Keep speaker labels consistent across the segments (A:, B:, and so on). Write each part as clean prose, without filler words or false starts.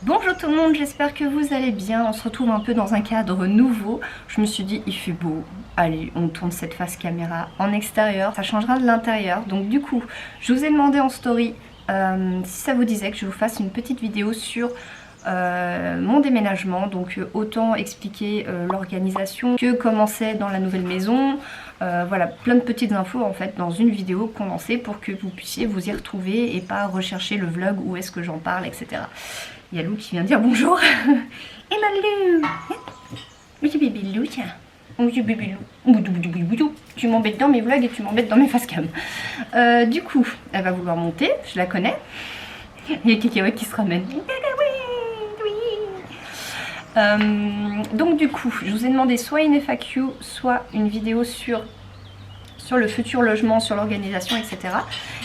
A: Bonjour tout le monde, j'espère que vous allez bien. On se retrouve un peu dans un cadre nouveau. Je me suis dit, il fait beau. Allez, on tourne cette face caméra en extérieur. Ça changera de l'intérieur. Donc du coup, je vous ai demandé en story si ça vous disait que je vous fasse une petite vidéo sur mon déménagement. Donc autant expliquer l'organisation que comment c'est dans la nouvelle maison. Voilà, plein de petites infos en fait dans une vidéo condensée pour que vous puissiez vous y retrouver et pas rechercher le vlog où est-ce que j'en parle, etc. Il y a Lou qui vient dire bonjour. Et ma Lou, petit bébé Lou, tiens. Petit bébé Lou. Tu m'embêtes dans mes vlogs et tu m'embêtes dans mes facecam. Du coup, elle va vouloir monter, je la connais. Il y a Cacahuète qui se ramène. Donc du coup, je vous ai demandé soit une FAQ, soit une vidéo sur le futur logement, sur l'organisation, etc.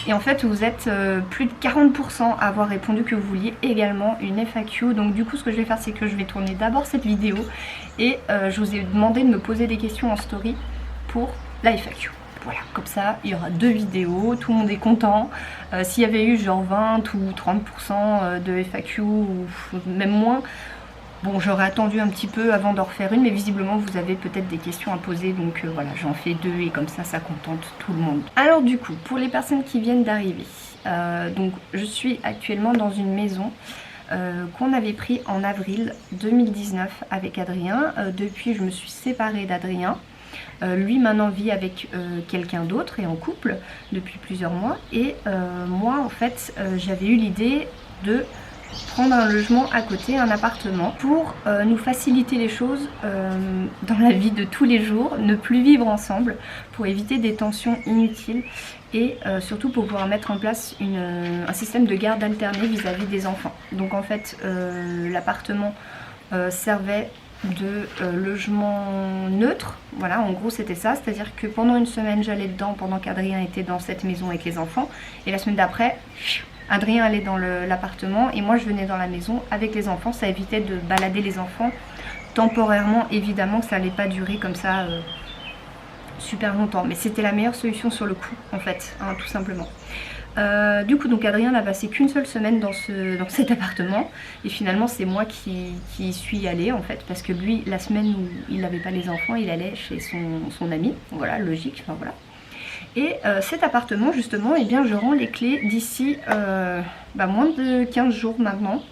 A: Et en fait, vous êtes plus de 40% à avoir répondu que vous vouliez également une FAQ. Donc du coup, ce que je vais faire, c'est que je vais tourner d'abord cette vidéo et je vous ai demandé de me poser des questions en story pour la FAQ. Voilà, comme ça, il y aura deux vidéos, tout le monde est content. S'il y avait eu genre 20 ou 30% de FAQ, ou même moins, bon, j'aurais attendu un petit peu avant d'en refaire une, mais visiblement vous avez peut-être des questions à poser, donc voilà, j'en fais deux et comme ça contente tout le monde. Alors du coup, pour les personnes qui viennent d'arriver, donc je suis actuellement dans une maison qu'on avait pris en avril 2019 avec Adrien. Depuis, je me suis séparée d'Adrien. Lui maintenant vit avec quelqu'un d'autre et en couple depuis plusieurs mois. Et moi en fait, j'avais eu l'idée de prendre un logement à côté, un appartement, pour nous faciliter les choses dans la vie de tous les jours, ne plus vivre ensemble, pour éviter des tensions inutiles et surtout pour pouvoir mettre en place un système de garde alternée vis-à-vis des enfants. Donc en fait, l'appartement servait de logement neutre, voilà, en gros c'était ça, c'est-à-dire que pendant une semaine j'allais dedans pendant qu'Adrien était dans cette maison avec les enfants, et la semaine d'après, Adrien allait dans l'appartement et moi je venais dans la maison avec les enfants. Ça évitait de balader les enfants temporairement, évidemment que ça allait pas durer comme ça super longtemps, mais c'était la meilleure solution sur le coup en fait, hein, tout simplement. Du coup donc Adrien n'a passé qu'une seule semaine dans cet appartement et finalement c'est moi qui y suis allée en fait, parce que lui la semaine où il n'avait pas les enfants il allait chez son ami, voilà, logique, enfin voilà. Et cet appartement justement, eh bien, je rends les clés d'ici moins de 15 jours maintenant,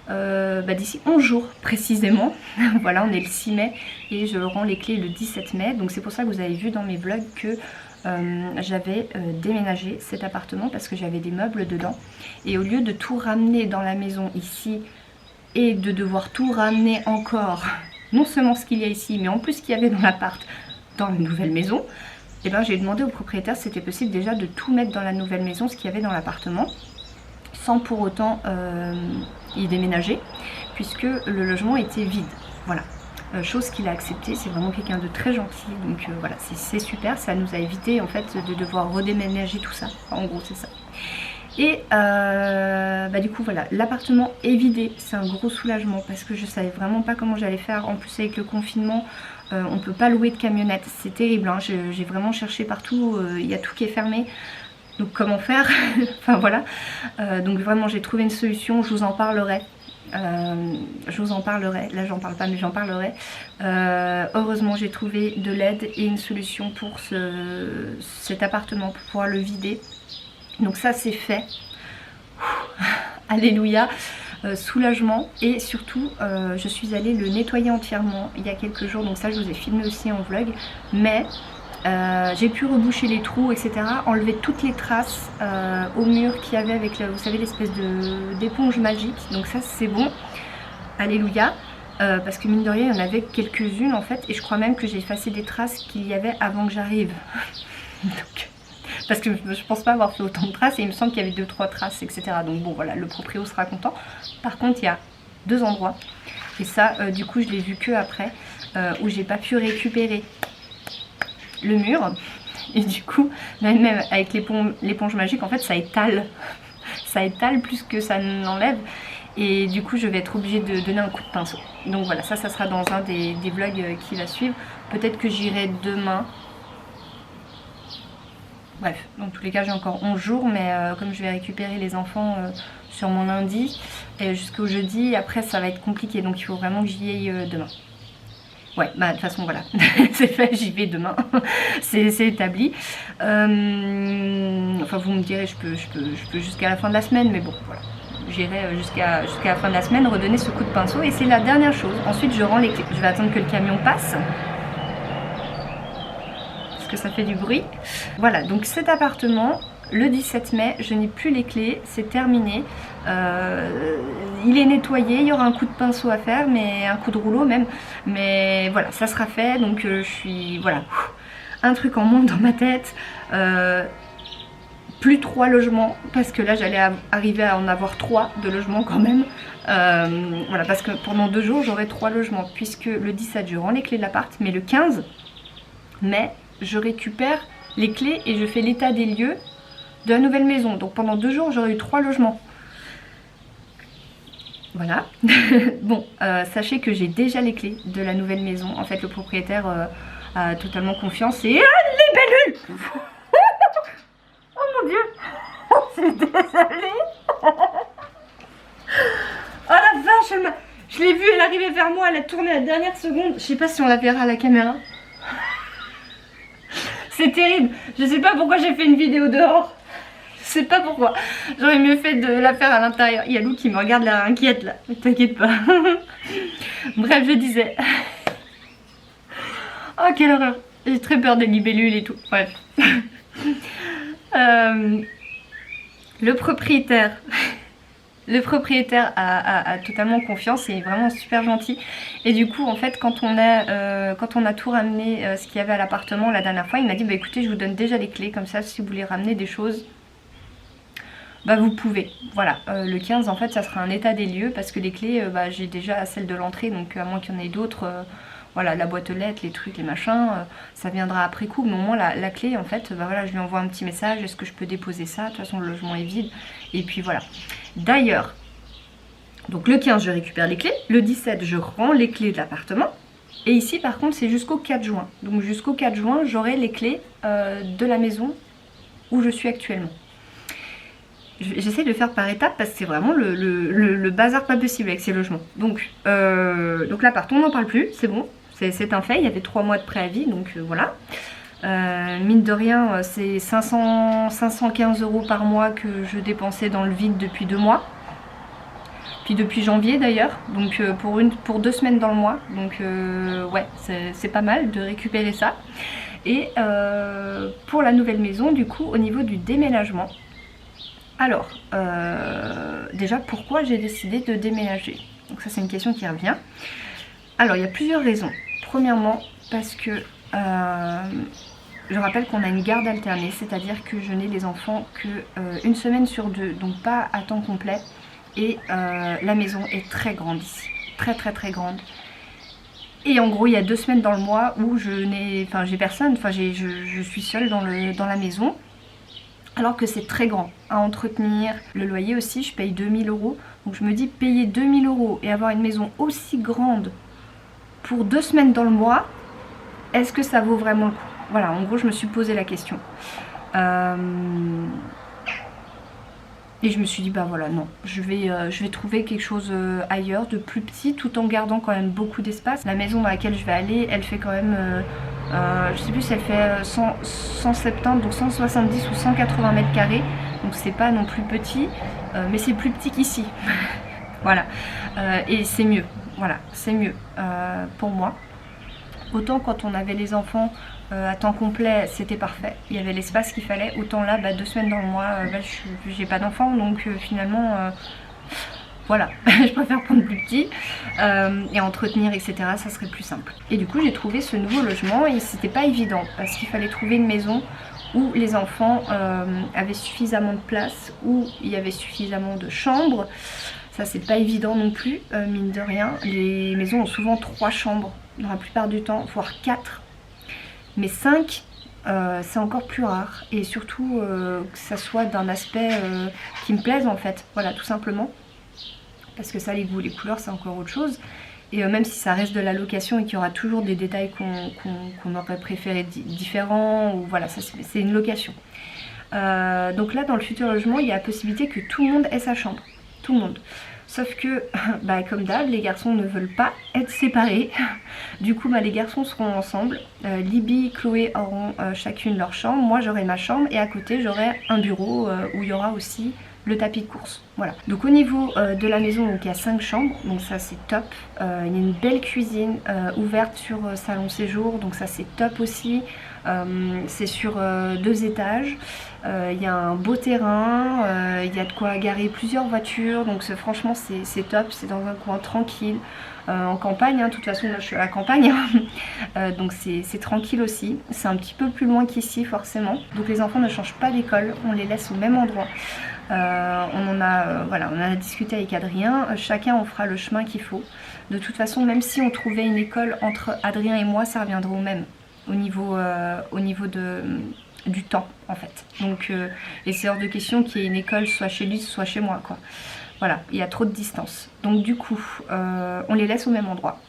A: d'ici 11 jours précisément. Voilà, on est le 6 mai et je rends les clés le 17 mai, donc c'est pour ça que vous avez vu dans mes vlogs que j'avais déménagé cet appartement parce que j'avais des meubles dedans, et au lieu de tout ramener dans la maison ici et de devoir tout ramener encore, non seulement ce qu'il y a ici mais en plus ce qu'il y avait dans l'appart dans la nouvelle maison, et ben j'ai demandé au propriétaire si c'était possible déjà de tout mettre dans la nouvelle maison, ce qu'il y avait dans l'appartement, sans pour autant y déménager, puisque le logement était vide. Voilà. Chose qu'il a accepté, c'est vraiment quelqu'un de très gentil, donc voilà, c'est super, ça nous a évité en fait de devoir redéménager tout ça, en gros c'est ça. Et du coup voilà, l'appartement est vidé, c'est un gros soulagement parce que je savais vraiment pas comment j'allais faire. En plus avec le confinement, on peut pas louer de camionnette, c'est terrible, hein. J'ai vraiment cherché partout, il y a tout qui est fermé, donc comment faire? Enfin voilà, donc vraiment j'ai trouvé une solution, je vous en parlerai. Là j'en parle pas mais j'en parlerai. Heureusement j'ai trouvé de l'aide et une solution pour cet appartement pour pouvoir le vider. Donc ça c'est fait. Alléluia, soulagement. Et surtout je suis allée le nettoyer entièrement il y a quelques jours, donc ça je vous ai filmé aussi en vlog, mais j'ai pu reboucher les trous, etc., enlever toutes les traces au mur qu'il y avait avec, vous savez, l'espèce d'éponge magique, donc ça c'est bon, alléluia. Parce que mine de rien il y en avait quelques-unes en fait, et je crois même que j'ai effacé des traces qu'il y avait avant que j'arrive. Donc, parce que je pense pas avoir fait autant de traces, et il me semble qu'il y avait 2-3 traces, etc. Donc bon voilà, le proprio sera content. Par contre il y a deux endroits, et ça du coup je l'ai vu que après, où j'ai pas pu récupérer le mur, et du coup même avec l'éponge magique en fait ça étale plus que ça n'enlève, et du coup je vais être obligée de donner un coup de pinceau. Donc voilà, ça sera dans un des vlogs qui va suivre. Peut-être que j'irai demain Bref, dans tous les cas j'ai encore 11 jours, mais comme je vais récupérer les enfants sur mon lundi et jusqu'au jeudi, après ça va être compliqué, donc il faut vraiment que j'y aille demain. Ouais, bah de toute façon voilà, c'est fait, j'y vais demain, c'est établi. Enfin vous me direz, je peux jusqu'à la fin de la semaine, mais bon voilà. J'irai jusqu'à la fin de la semaine redonner ce coup de pinceau et c'est la dernière chose. Ensuite je rends les clés, je vais attendre que le camion passe. Que ça fait du bruit. Voilà, donc cet appartement, le 17 mai, je n'ai plus les clés, c'est terminé. Il est nettoyé, il y aura un coup de pinceau à faire, mais un coup de rouleau même. Mais voilà, ça sera fait, donc je suis... Voilà, un truc en moins dans ma tête. Plus 3 logements, parce que là j'allais arriver à en avoir 3 de logements quand même. Voilà, parce que pendant 2 jours j'aurai 3 logements, puisque le 17 je rends les clés de l'appart, mais le 15 mai je récupère les clés et je fais l'état des lieux de la nouvelle maison. Donc pendant 2 jours j'aurai eu 3 logements. Voilà. Bon, sachez que j'ai déjà les clés de la nouvelle maison. En fait le propriétaire a totalement confiance et... Ah, les bellules. Oh mon dieu. Je suis désolée. Oh la vache, je l'ai vue, elle arrivait vers moi, elle a tourné à la dernière seconde. Je sais pas si on la verra à la caméra. C'est terrible, je sais pas pourquoi j'ai fait une vidéo dehors. Je sais pas pourquoi. J'aurais mieux fait de la faire à l'intérieur. Il y a Lou qui me regarde là, inquiète là. Mais t'inquiète pas. Bref, je disais. Oh quelle horreur. J'ai très peur des libellules et tout. Bref. Le propriétaire a totalement confiance et est vraiment super gentil. Et du coup en fait quand on a tout ramené ce qu'il y avait à l'appartement la dernière fois, il m'a dit bah écoutez je vous donne déjà les clés, comme ça si vous voulez ramener des choses bah vous pouvez. Voilà, le 15 en fait ça sera un état des lieux parce que les clés bah, j'ai déjà celle de l'entrée, donc à moins qu'il y en ait d'autres, voilà, la boîte aux lettres, les trucs, les machins, ça viendra après coup, mais au moins la clé en fait, bah voilà, je lui envoie un petit message, est-ce que je peux déposer ça, de toute façon le logement est vide, et puis voilà. D'ailleurs, donc le 15 je récupère les clés, le 17 je rends les clés de l'appartement, et ici par contre c'est jusqu'au 4 juin, donc jusqu'au 4 juin j'aurai les clés de la maison où je suis actuellement. J'essaie de faire par étapes parce que c'est vraiment le bazar pas possible avec ces logements. Donc l'appart on n'en parle plus, c'est bon, c'est un fait, il y avait 3 mois de préavis, donc voilà. Mine de rien c'est 515 € par mois que je dépensais dans le vide depuis 2 mois. Puis depuis janvier d'ailleurs, donc pour 2 semaines dans le mois, donc ouais c'est pas mal de récupérer ça. Et pour la nouvelle maison du coup au niveau du déménagement, alors déjà pourquoi j'ai décidé de déménager, donc ça c'est une question qui revient. Alors il y a plusieurs raisons. Premièrement parce que je rappelle qu'on a une garde alternée, c'est-à-dire que je n'ai les enfants que une semaine sur 2, donc pas à temps complet. Et la maison est très grande ici, très grande. Et en gros il y a 2 semaines dans le mois où j'ai personne, je suis seule dans la maison. Alors que c'est très grand à entretenir. Le loyer aussi, je paye 2000 €. Donc je me dis payer 2000 € et avoir une maison aussi grande pour 2 semaines dans le mois, est-ce que ça vaut vraiment le coup? Voilà, en gros je me suis posé la question. Et je me suis dit bah voilà non, je vais trouver quelque chose ailleurs de plus petit tout en gardant quand même beaucoup d'espace. La maison dans laquelle je vais aller, elle fait quand même, je sais plus si elle fait 170, donc 170 ou 180 mètres carrés. Donc c'est pas non plus petit, mais c'est plus petit qu'ici. Voilà, et c'est mieux, voilà, c'est mieux pour moi. Autant quand on avait les enfants à temps complet c'était parfait, il y avait l'espace qu'il fallait, autant là 2 semaines dans le mois j'ai pas d'enfants, donc finalement voilà, je préfère prendre plus petit et entretenir etc, ça serait plus simple. Et du coup j'ai trouvé ce nouveau logement et c'était pas évident parce qu'il fallait trouver une maison où les enfants avaient suffisamment de place, où il y avait suffisamment de chambres. Ça c'est pas évident non plus, mine de rien. Les maisons ont souvent 3 chambres dans la plupart du temps, voire 4. Mais 5, c'est encore plus rare. Et surtout que ça soit d'un aspect qui me plaise en fait. Voilà, tout simplement. Parce que ça, les goûts, les couleurs, c'est encore autre chose. Et même si ça reste de la location et qu'il y aura toujours des détails qu'on aurait préféré différents, ou voilà, c'est une location. Donc là dans le futur logement il y a la possibilité que tout le monde ait sa chambre, tout le monde. Sauf que, bah, comme d'hab, les garçons ne veulent pas être séparés. Du coup, bah, les garçons seront ensemble. Libby, Chloé auront chacune leur chambre. Moi, j'aurai ma chambre et à côté, j'aurai un bureau où il y aura aussi le tapis de course. Voilà. Donc au niveau de la maison, donc, il y a 5 chambres. Donc ça, c'est top. Il y a une belle cuisine ouverte sur salon séjour. Donc ça, c'est top aussi. C'est sur 2 étages. Il y a un beau terrain, il y a de quoi garer plusieurs voitures, donc franchement c'est top, c'est dans un coin tranquille, en campagne, hein. De toute façon là je suis à la campagne, donc c'est tranquille aussi, c'est un petit peu plus loin qu'ici forcément, donc les enfants ne changent pas d'école, on les laisse au même endroit. On en a discuté avec Adrien, chacun on fera le chemin qu'il faut. De toute façon même si on trouvait une école entre Adrien et moi, ça reviendrait au même, au niveau du temps en fait. Donc et c'est hors de question qu'il y ait une école soit chez lui soit chez moi quoi. Voilà, il y a trop de distance. Donc du coup on les laisse au même endroit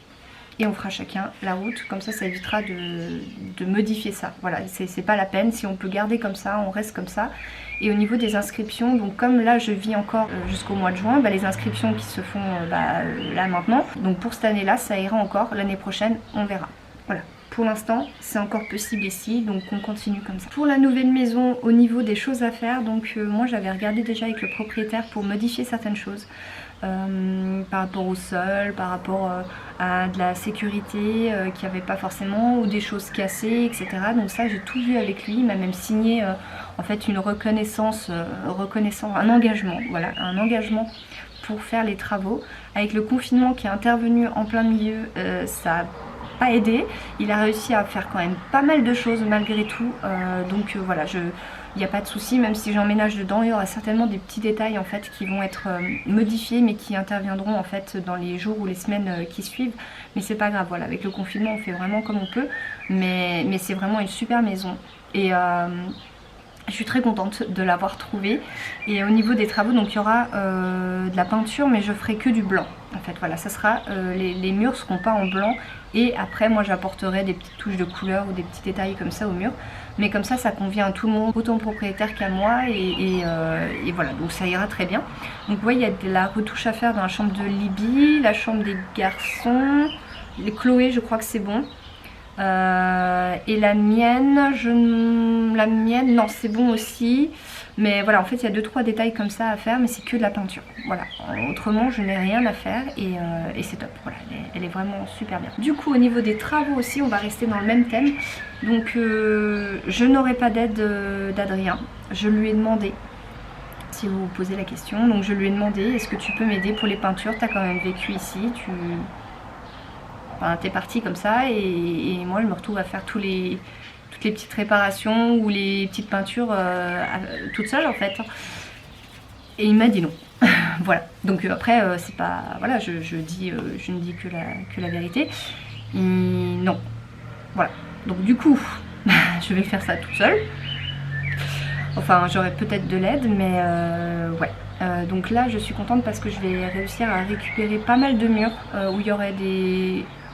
A: et on fera chacun la route, comme ça évitera de modifier ça. Voilà, c'est pas la peine, si on peut garder comme ça, on reste comme ça. Et au niveau des inscriptions, donc comme là je vis encore jusqu'au mois de juin, bah, les inscriptions qui se font là maintenant, donc pour cette année là ça ira encore, l'année prochaine on verra. Voilà. Pour l'instant, c'est encore possible ici, donc on continue comme ça. Pour la nouvelle maison, au niveau des choses à faire, donc moi j'avais regardé déjà avec le propriétaire pour modifier certaines choses. Par rapport au sol, par rapport à de la sécurité qu'il n'y avait pas forcément, ou des choses cassées, etc. Donc ça j'ai tout vu avec lui, il m'a même signé en fait une reconnaissance, un engagement, voilà, un engagement pour faire les travaux. Avec le confinement qui est intervenu en plein milieu, ça pas aidé, il a réussi à faire quand même pas mal de choses malgré tout, donc voilà, il n'y a pas de souci, même si j'emménage dedans, il y aura certainement des petits détails en fait qui vont être modifiés mais qui interviendront en fait dans les jours ou les semaines qui suivent, mais c'est pas grave, voilà, avec le confinement on fait vraiment comme on peut, mais c'est vraiment une super maison et je suis très contente de l'avoir trouvée. Et au niveau des travaux, donc il y aura de la peinture, mais je ferai que du blanc. En fait, voilà, ça sera les murs seront pas en blanc. Et après, moi, j'apporterai des petites touches de couleur ou des petits détails comme ça au mur. Mais comme ça convient à tout le monde, autant au propriétaire qu'à moi. Et voilà, donc ça ira très bien. Donc, vous voyez, il y a de la retouche à faire dans la chambre de Libby, la chambre des garçons, les Chloé, je crois que c'est bon. Et la mienne, non c'est bon aussi, mais voilà, en fait il y a 2-3 détails comme ça à faire, mais c'est que de la peinture, voilà, autrement je n'ai rien à faire et c'est top, voilà, elle est vraiment super bien. Du coup au niveau des travaux aussi, on va rester dans le même thème, donc je n'aurai pas d'aide d'Adrien, je lui ai demandé, si vous vous posez la question, donc je lui ai demandé, est-ce que tu peux m'aider pour les peintures, t'as quand même vécu ici, Enfin, t'es parti comme ça et moi je me retrouve à faire toutes les petites réparations ou les petites peintures toute seule en fait. Et il m'a dit non. Voilà. Donc après c'est pas, voilà, je ne dis que la vérité. Et non. Voilà. Donc du coup je vais faire ça toute seule. Enfin j'aurai peut-être de l'aide, mais ouais. Donc là je suis contente parce que je vais réussir à récupérer pas mal de murs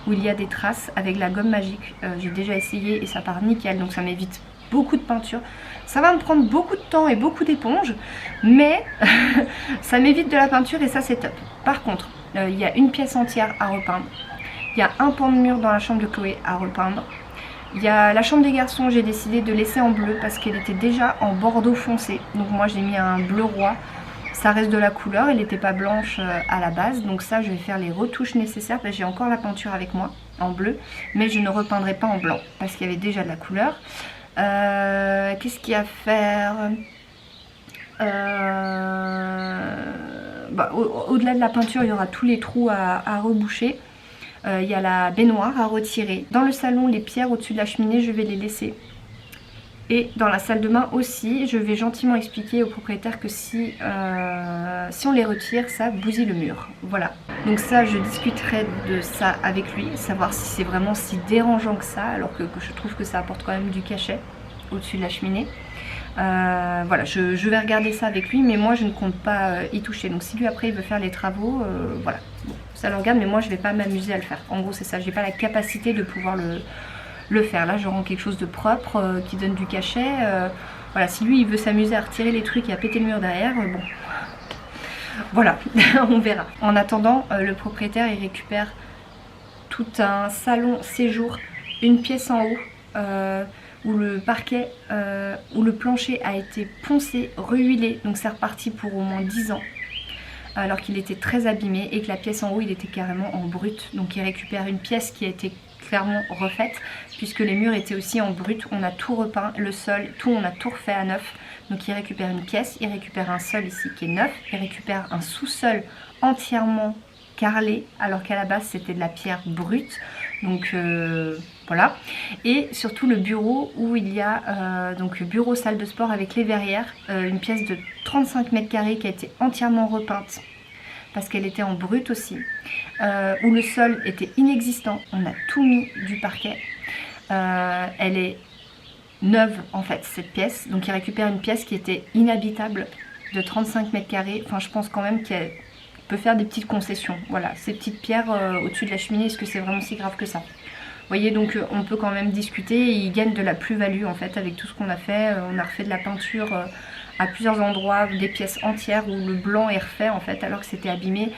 A: où il y a des traces avec la gomme magique. J'ai déjà essayé et ça part nickel, donc ça m'évite beaucoup de peinture. Ça va me prendre beaucoup de temps et beaucoup d'éponges, mais ça m'évite de la peinture et ça c'est top. Par contre, il y a une pièce entière à repeindre. Il y a un pan de mur dans la chambre de Chloé à repeindre. Il y a la chambre des garçons, j'ai décidé de laisser en bleu parce qu'elle était déjà en bordeaux foncé. Donc moi j'ai mis un bleu roi. Ça reste de la couleur, elle n'était pas blanche à la base, donc ça je vais faire les retouches nécessaires parce que j'ai encore la peinture avec moi en bleu, mais je ne repeindrai pas en blanc parce qu'il y avait déjà de la couleur. Qu'est-ce qu'il y a à faire au-delà de la peinture, il y aura tous les trous à reboucher. Il y a la baignoire à retirer. Dans le salon, les pierres au-dessus de la cheminée, je vais les laisser. Et dans la salle de bain aussi, je vais gentiment expliquer au propriétaire que si on les retire, ça bousille le mur. Voilà. Donc ça, je discuterai de ça avec lui, savoir si c'est vraiment si dérangeant que ça, alors que je trouve que ça apporte quand même du cachet au-dessus de la cheminée. Voilà, je vais regarder ça avec lui, mais moi je ne compte pas y toucher. Donc si lui après il veut faire les travaux, voilà. Bon. ça le regarde, mais moi je vais pas m'amuser à le faire. En gros c'est ça, j'ai pas la capacité de pouvoir le faire. Là je rends quelque chose de propre, qui donne du cachet. Voilà, si lui il veut s'amuser à retirer les trucs et à péter le mur derrière, bon, voilà, on verra. En attendant, le propriétaire il récupère tout un salon séjour, une pièce en haut, où le parquet, où le plancher a été poncé, rehuilé, donc c'est reparti pour au moins 10 ans. Alors qu'il était très abîmé et que la pièce en haut il était carrément en brut. Donc il récupère une pièce qui a été clairement refaite puisque les murs étaient aussi en brut. On a tout repeint, le sol, tout, on a tout refait à neuf. Donc il récupère une pièce, il récupère un sol ici qui est neuf, il récupère un sous-sol entièrement carrelé alors qu'à la base c'était de la pierre brute. Donc voilà. Et surtout le bureau où il y a donc bureau salle de sport avec les verrières, une pièce de 35 mètres carrés qui a été entièrement repeinte parce qu'elle était en brut aussi, où le sol était inexistant, on a tout mis du parquet. Elle est neuve en fait cette pièce, donc il récupère une pièce qui était inhabitable de 35 mètres carrés. Enfin je pense quand même qu'elle peut faire des petites concessions. Voilà, ces petites pierres au-dessus de la cheminée, est-ce que c'est vraiment si grave que ça? Vous voyez, donc on peut quand même discuter et il gagne de la plus-value en fait avec tout ce qu'on a fait. On a refait de la peinture à plusieurs endroits, des pièces entières où le blanc est refait en fait alors que c'était abîmé.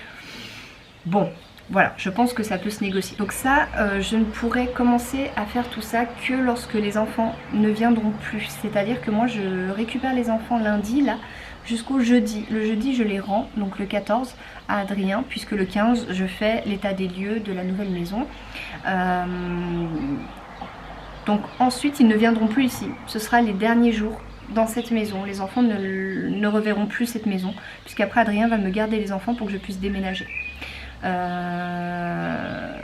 A: Bon, voilà, je pense que ça peut se négocier. Donc ça, je ne pourrai commencer à faire tout ça que lorsque les enfants ne viendront plus. C'est-à-dire que moi je récupère les enfants lundi là, jusqu'au jeudi. Le jeudi je les rends, donc le 14 à Adrien, puisque le 15 je fais l'état des lieux de la nouvelle maison. Donc ensuite ils ne viendront plus ici. Ce sera les derniers jours dans cette maison. Les enfants ne reverront plus cette maison, puisqu'après Adrien va me garder les enfants pour que je puisse déménager.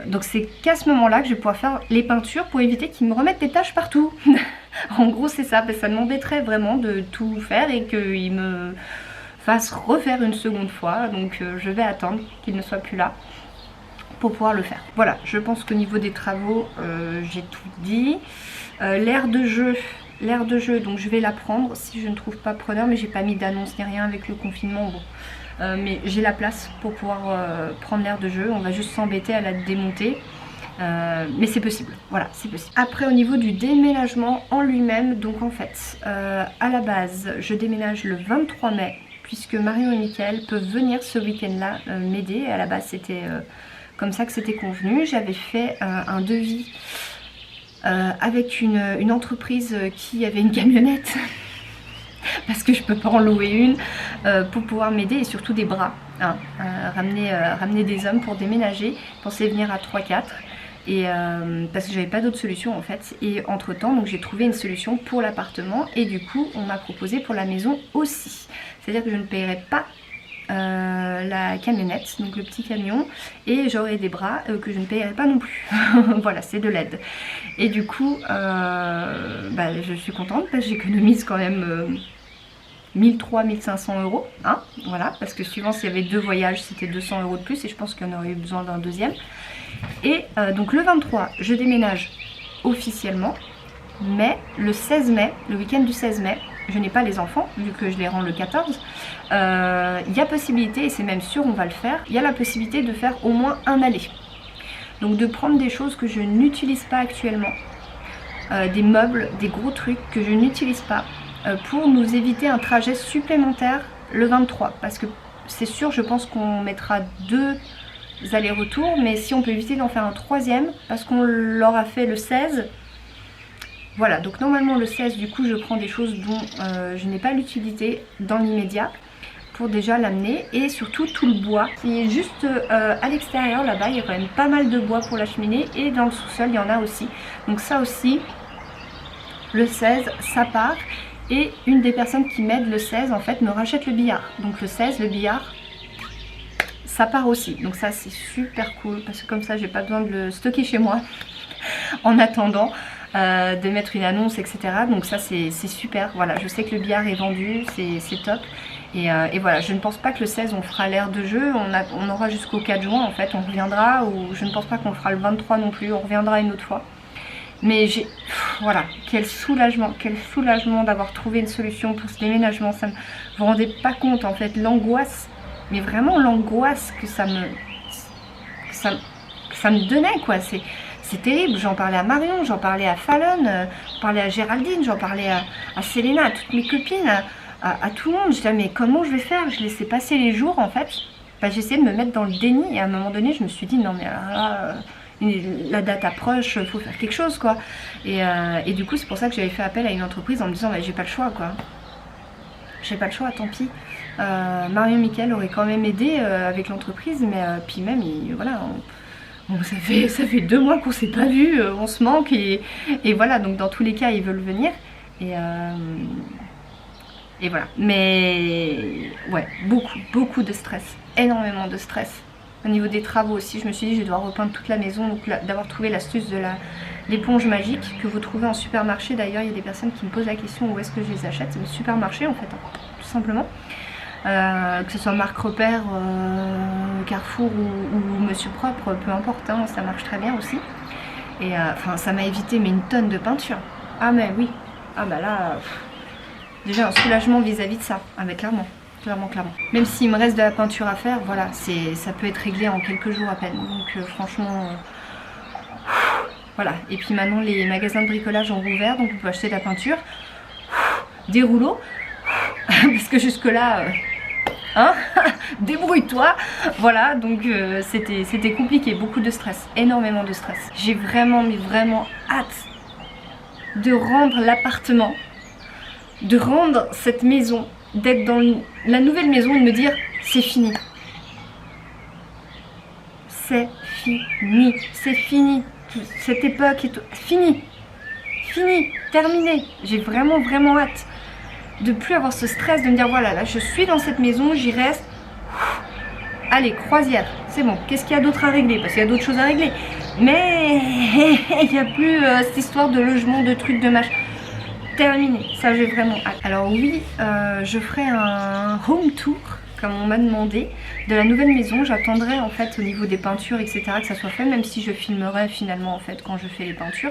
A: Donc c'est qu'à ce moment là que je vais pouvoir faire les peintures pour éviter qu'ils me remettent des taches partout. En gros c'est ça, parce que ça m'embêterait vraiment de tout faire et qu'ils me fassent refaire une seconde fois. Donc je vais attendre qu'ils ne soient plus là pour pouvoir le faire. Voilà, je pense qu'au niveau des travaux j'ai tout dit. L'aire de jeu, donc je vais la prendre si je ne trouve pas preneur, mais j'ai pas mis d'annonce ni rien avec le confinement. Bon. Mais j'ai la place pour pouvoir prendre l'aire de jeu. On va juste s'embêter à la démonter, mais c'est possible, voilà, c'est possible. Après au niveau du déménagement en lui-même, donc en fait à la base je déménage le 23 mai puisque Marion et Mickaël peuvent venir ce week-end là m'aider. À la base c'était comme ça que c'était convenu. J'avais fait un devis avec une entreprise qui avait une camionnette parce que je peux pas en louer une, pour pouvoir m'aider, et surtout des bras, hein, ramener des hommes pour déménager. Je pensais venir à 3-4 et parce que j'avais pas d'autre solution en fait, et entre temps donc j'ai trouvé une solution pour l'appartement et du coup on m'a proposé pour la maison aussi, c'est à dire que je ne paierai pas la camionnette, donc le petit camion, et j'aurai des bras que je ne paierai pas non plus. Voilà, c'est de l'aide. Et du coup je suis contente parce que j'économise quand même 1300-1500 €, hein, voilà, parce que suivant s'il y avait 2 voyages c'était 200 € de plus et je pense qu'il y en aurait eu besoin d'un deuxième. Et donc le 23 je déménage officiellement, mais le 16 mai, le week-end du 16 mai, je n'ai pas les enfants vu que je les rends le 14. Il y a possibilité, et c'est même sûr on va le faire, il y a la possibilité de faire au moins un aller. Donc de prendre des choses que je n'utilise pas actuellement, des meubles, des gros trucs que je n'utilise pas, pour nous éviter un trajet supplémentaire le 23. Parce que c'est sûr, je pense qu'on mettra 2 allers-retours, mais si on peut éviter d'en faire un 3e, parce qu'on l'aura fait le 16. Voilà, donc normalement le 16 du coup je prends des choses dont je n'ai pas l'utilité dans l'immédiat pour déjà l'amener, et surtout tout le bois qui est juste à l'extérieur là-bas. Il y a quand même pas mal de bois pour la cheminée et dans le sous-sol il y en a aussi, donc ça aussi le 16 ça part. Et une des personnes qui m'aide le 16 en fait me rachète le billard, donc le 16 le billard ça part aussi, donc ça c'est super cool parce que comme ça j'ai pas besoin de le stocker chez moi en attendant de mettre une annonce etc. Donc ça c'est super. Voilà, je sais que le billard est vendu, c'est top. Et voilà, je ne pense pas que le 16 on fera l'aire de jeu, on aura jusqu'au 4 juin en fait, on reviendra, ou je ne pense pas qu'on fera le 23 non plus, on reviendra une autre fois. Mais voilà, quel soulagement d'avoir trouvé une solution pour ce déménagement. Ça vous vous rendez pas compte en fait, l'angoisse, mais vraiment l'angoisse que ça me... ça me donnait quoi. C'est terrible, j'en parlais à Marion, j'en parlais à Fallon, j'en parlais à Géraldine, j'en parlais à Selena, à toutes mes copines, à tout le monde. Je disais mais comment je vais faire? Je laissais passer les jours en fait. Bah, j'essayais de me mettre dans le déni et à un moment donné je me suis dit non mais là, la date approche, il faut faire quelque chose quoi. Et du coup c'est pour ça que j'avais fait appel à une entreprise en me disant bah, j'ai pas le choix quoi. J'ai pas le choix, tant pis. Marion Michael aurait quand même aidé avec l'entreprise, mais puis même voilà. Ça fait 2 mois qu'on s'est pas vu, on se manque et voilà, donc dans tous les cas ils veulent venir et voilà. Mais ouais, beaucoup de stress, énormément de stress. Au niveau des travaux aussi, je me suis dit je vais devoir repeindre toute la maison, donc d'avoir trouvé l'astuce de l'éponge magique que vous trouvez en supermarché. D'ailleurs il y a des personnes qui me posent la question où est-ce que je les achète, c'est le supermarché en fait, hein, tout simplement. Que ce soit marque repère, Carrefour ou Monsieur Propre, peu importe, hein, ça marche très bien aussi. Et enfin ça m'a évité mais une tonne de peinture. Ah mais oui, ah bah là, déjà un soulagement vis-à-vis de ça, ah mais clairement. Même s'il me reste de la peinture à faire, voilà, ça peut être réglé en quelques jours à peine. Donc franchement, voilà. Et puis maintenant les magasins de bricolage ont rouvert, donc on peut acheter de la peinture, des rouleaux, parce que jusque là... Hein, débrouille-toi, voilà, donc c'était compliqué, beaucoup de stress, énormément de stress. J'ai vraiment hâte de rendre l'appartement, de rendre cette maison, d'être dans la nouvelle maison et de me dire c'est fini. C'est fini, cette époque est fini, terminé. J'ai vraiment hâte de plus avoir ce stress, de me dire voilà, là je suis dans cette maison, j'y reste, allez, croisière, c'est bon, qu'est-ce qu'il y a d'autre à régler, parce qu'il y a d'autres choses à régler, mais il n'y a plus cette histoire de logement, de trucs, de machin, terminé, ça j'ai vraiment hâte. Alors oui, je ferai un home tour, comme on m'a demandé, de la nouvelle maison. J'attendrai en fait au niveau des peintures, etc., que ça soit fait, même si je filmerai finalement en fait quand je fais les peintures,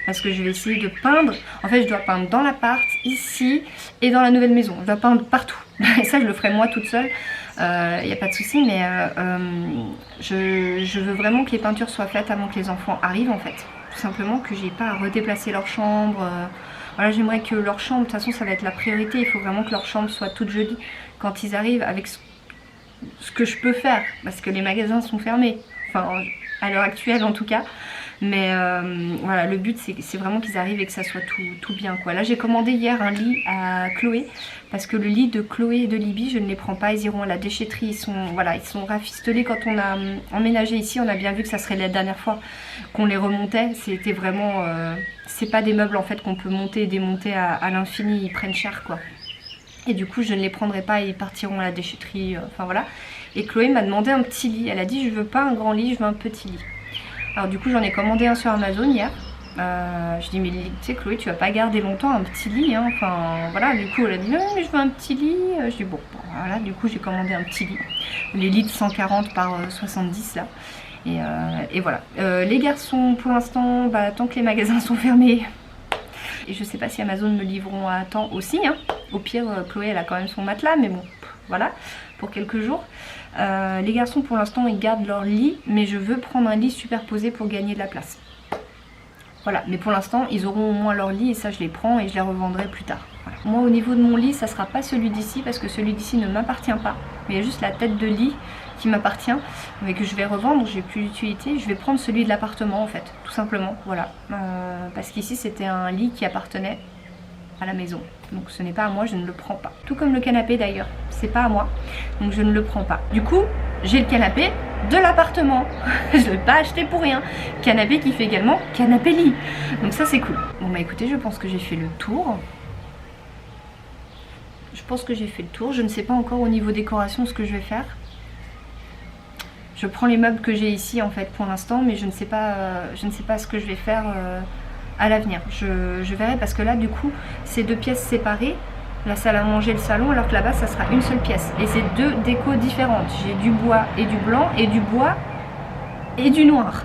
A: parce que je vais essayer de peindre. En fait je dois peindre dans l'appart, ici et dans la nouvelle maison, je dois peindre partout. Et ça je le ferai moi toute seule, il n'y a pas de souci, mais je veux vraiment que les peintures soient faites avant que les enfants arrivent en fait, tout simplement, que j'ai pas à redéplacer leur chambre. Voilà, j'aimerais que leur chambre, de toute façon ça va être la priorité, il faut vraiment que leur chambre soit toute jolie quand ils arrivent, avec ce que je peux faire, parce que les magasins sont fermés, enfin à l'heure actuelle en tout cas. Mais voilà, le but c'est vraiment qu'ils arrivent et que ça soit tout bien quoi. Là j'ai commandé hier un lit à Chloé, parce que le lit de Chloé et de Libby je ne les prends pas, ils iront à la déchetterie, ils sont rafistolés. Quand on a emménagé ici, on a bien vu que ça serait la dernière fois qu'on les remontait. C'était vraiment, c'est pas des meubles en fait qu'on peut monter et démonter à l'infini, ils prennent cher quoi. Et du coup je ne les prendrai pas, ils partiront à la déchetterie, enfin voilà. Et Chloé m'a demandé un petit lit, elle a dit je veux pas un grand lit, je veux un petit lit. Alors du coup j'en ai commandé un sur Amazon hier. Je dis mais tu sais Chloé, tu vas pas garder longtemps un petit lit, hein. Enfin voilà, du coup elle a dit non mais je veux un petit lit. Je dis bon voilà, du coup j'ai commandé un petit lit, les lits de 140 par 70 là. Et voilà, les garçons pour l'instant, bah, tant que les magasins sont fermés, et je sais pas si Amazon me livreront à temps aussi, hein. Au pire Chloé elle a quand même son matelas, mais bon voilà, pour quelques jours. Les garçons pour l'instant ils gardent leur lit, mais je veux prendre un lit superposé pour gagner de la place. Voilà, mais pour l'instant ils auront au moins leur lit et ça je les prends et je les revendrai plus tard. Voilà. Moi au niveau de mon lit ça sera pas celui d'ici, parce que celui d'ici ne m'appartient pas, mais il y a juste la tête de lit qui m'appartient, mais que je vais revendre, j'ai plus d'utilité. Je vais prendre celui de l'appartement en fait, tout simplement, voilà, parce qu'ici c'était un lit qui appartenait à la maison, donc ce n'est pas à moi, je ne le prends pas. Tout comme le canapé d'ailleurs, c'est pas à moi, donc je ne le prends pas. Du coup j'ai le canapé de l'appartement, je ne l'ai pas acheté pour rien. Canapé qui fait également canapé lit, donc ça c'est cool. Bon bah écoutez, je pense que j'ai fait le tour. Je ne sais pas encore au niveau décoration ce que je vais faire. Je prends les meubles que j'ai ici en fait pour l'instant, mais je ne sais pas ce que je vais faire à l'avenir. Je verrai, parce que là du coup c'est 2 pièces séparées, la salle à manger, le salon, alors que là-bas ça sera une seule pièce. Et c'est 2 décos différentes. J'ai du bois et du blanc, et du bois et du noir.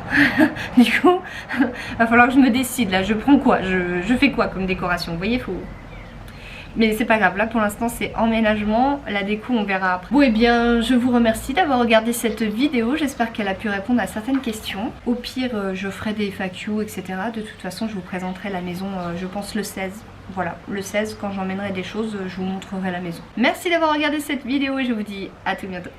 A: Du coup, va falloir que je me décide là, je prends quoi, je fais quoi comme décoration. Vous voyez, Mais c'est pas grave, là pour l'instant c'est emménagement, la déco on verra après. Bon et bien je vous remercie d'avoir regardé cette vidéo, j'espère qu'elle a pu répondre à certaines questions. Au pire je ferai des FAQ etc. De toute façon je vous présenterai la maison je pense le 16. Voilà, le 16 quand j'emmènerai des choses je vous montrerai la maison. Merci d'avoir regardé cette vidéo et je vous dis à tout bientôt.